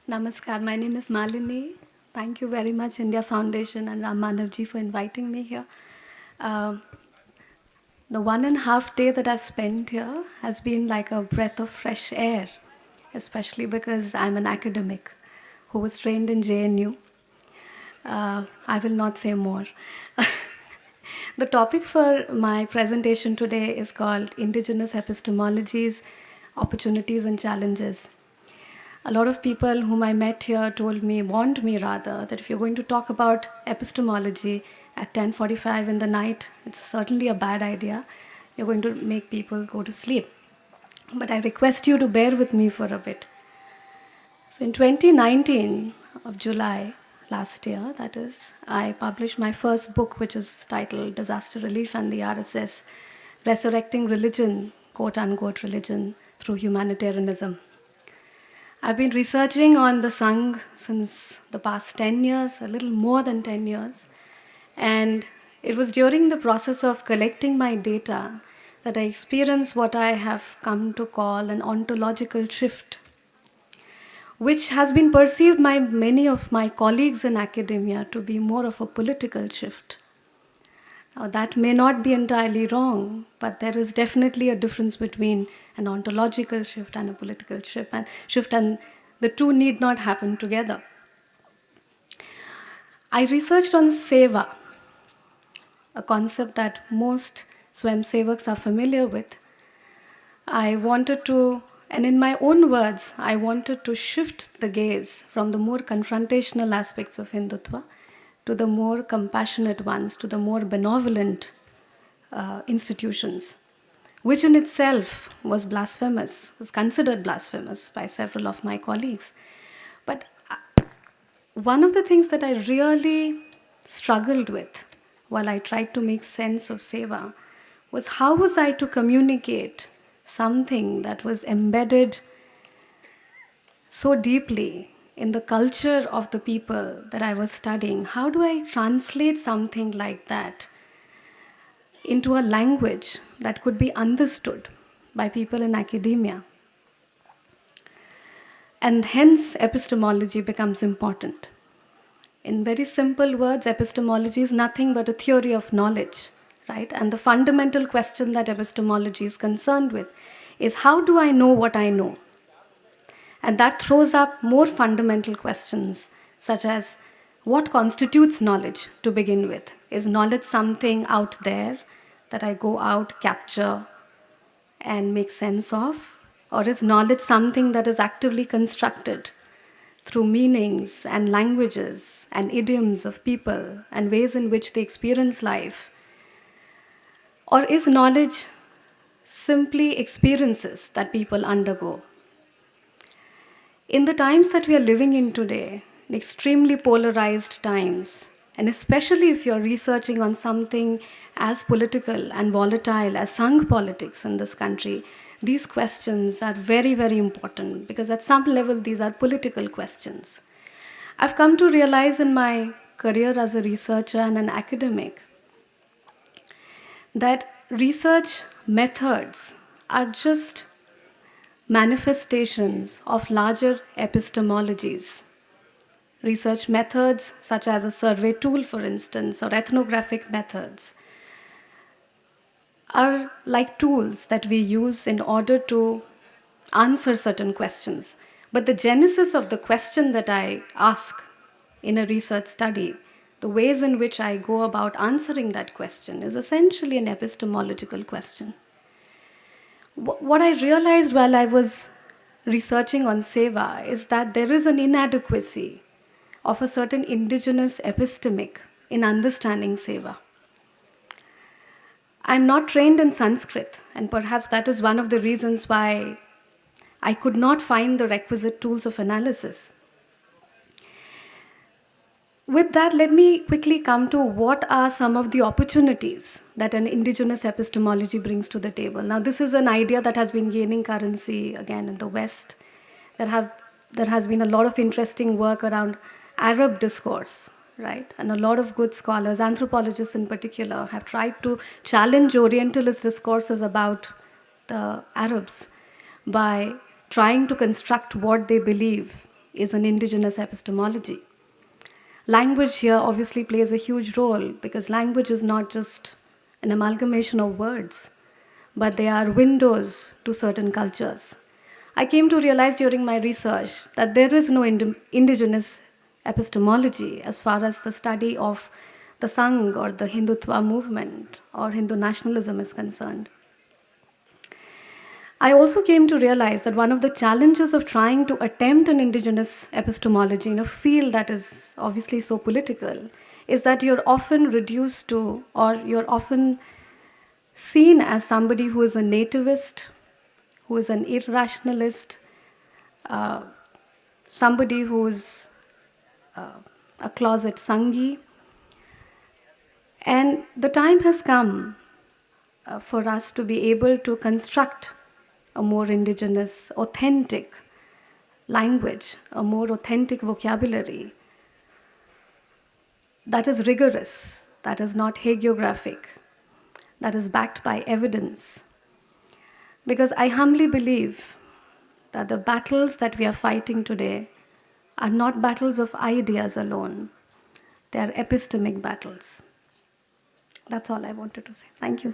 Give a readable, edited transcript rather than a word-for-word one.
Namaskar, my name is Malini. Thank you very much, India Foundation and Narmada for inviting me here. Uh, the 1.5 day that I've spent here has been like a breath of fresh air, especially because I'm an academic who was trained in JNU. I will not say more. The topic for my presentation today is called Indigenous Epistemologies, Opportunities and Challenges. A lot of people whom I met here warned me rather, that if you're going to talk about epistemology at 10:45 in the night, it's certainly a bad idea. You're going to make people go to sleep. But I request you to bear with me for a bit. So in 2019 of July, last year, that is, I published my first book, which is titled Disaster Relief and the RSS, Resurrecting Religion, quote unquote religion, through humanitarianism. I've been researching on the Sangh since the past 10 years, a little more than 10 years. And it was during the process of collecting my data that I experienced what I have come to call an ontological shift, which has been perceived by many of my colleagues in academia to be more of a political shift. Now, that may not be entirely wrong, but there is definitely a difference between an ontological shift and a political shift, and the two need not happen together. I researched on seva, a concept that most Swayamsevaks are familiar with. I wanted to, and in my own words, I wanted to shift the gaze from the more confrontational aspects of Hindutva to the more compassionate ones, to the more benevolent institutions, which in itself was blasphemous, was considered blasphemous by several of my colleagues. But one of the things that I really struggled with while I tried to make sense of seva was how was I to communicate something that was embedded so deeply in the culture of the people that I was studying. How do I translate something like that into a language that could be understood by people in academia? And hence, epistemology becomes important. In very simple words, epistemology is nothing but a theory of knowledge, right? And the fundamental question that epistemology is concerned with is, how do I know what I know? And that throws up more fundamental questions, such as, what constitutes knowledge to begin with? Is knowledge something out there that I go out, capture, and make sense of? Or is knowledge something that is actively constructed through meanings and languages and idioms of people and ways in which they experience life? Or is knowledge simply experiences that people undergo? In the times that we are living in today, in extremely polarized times, and especially if you're researching on something as political and volatile as Sangh politics in this country, these questions are very, very important, because at some level these are political questions. I've come to realize in my career as a researcher and an academic that research methods are just manifestations of larger epistemologies. Research methods such as a survey tool, for instance, or ethnographic methods are like tools that we use in order to answer certain questions. But the genesis of the question that I ask in a research study, the ways in which I go about answering that question, is essentially an epistemological question. What I realized while I was researching on seva is that there is an inadequacy of a certain indigenous epistemic in understanding seva. I'm not trained in Sanskrit, and perhaps that is one of the reasons why I could not find the requisite tools of analysis. With that, let me quickly come to what are some of the opportunities that an indigenous epistemology brings to the table. Now, this is an idea that has been gaining currency again in the West. There has been a lot of interesting work around Arab discourse, right? And a lot of good scholars, anthropologists in particular, have tried to challenge Orientalist discourses about the Arabs by trying to construct what they believe is an indigenous epistemology. Language here obviously plays a huge role because language is not just an amalgamation of words, but they are windows to certain cultures. I came to realize during my research that there is no indigenous epistemology as far as the study of the Sangh or the Hindutva movement or Hindu nationalism is concerned. I also came to realize that one of the challenges of trying to attempt an indigenous epistemology in a field that is obviously so political is that you're often reduced to, or you're often seen as somebody who is a nativist, who is an irrationalist, somebody who's a closet Sanghi. And the time has come for us to be able to construct a more indigenous, authentic language, a more authentic vocabulary that is rigorous, that is not hagiographic, that is backed by evidence. Because I humbly believe that the battles that we are fighting today are not battles of ideas alone, they are epistemic battles. That's all I wanted to say. Thank you.